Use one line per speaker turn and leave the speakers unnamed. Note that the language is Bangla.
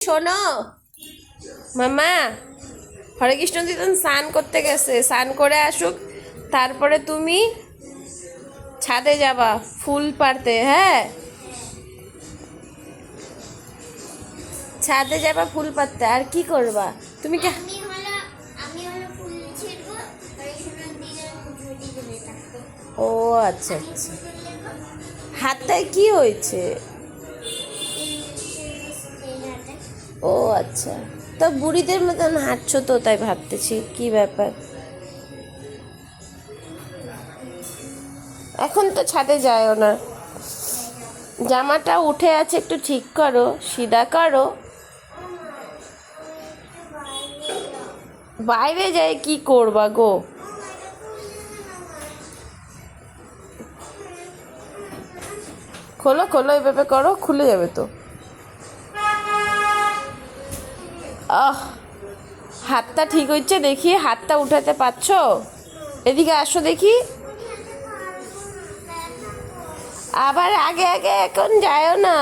শোনো মামা, হরে কৃষ্ণ দিদন স্নান করতে গেছে, স্নান করে আসুক, তারপরে তুমি ছাদে যাবা ফুল পাড়তে। হ্যাঁ, ছাদে যাবা ফুল পাড়তে। আর কি করবা তুমি? ও আচ্ছা আচ্ছা, হাতটায় কি হয়েছে? ও আচ্ছা, তা বুড়িদের মতন হাঁটছো তো, তাই ভাবতেছি কি ব্যাপার। এখন তো ছাদে যায়ও না, জামাটা উঠে আছে, একটু ঠিক করো, সিধা করো। বাইরে যাই কি করবা গো? খোলো খোলো, এইভাবে করো, খুলে যাবে তো। আহ, হাতটা ঠিক হচ্ছে দেখি, হাতটা উঠাতে পারছো? এদিকে আসো দেখি। আবার আগে আগে এখন যায়ও না।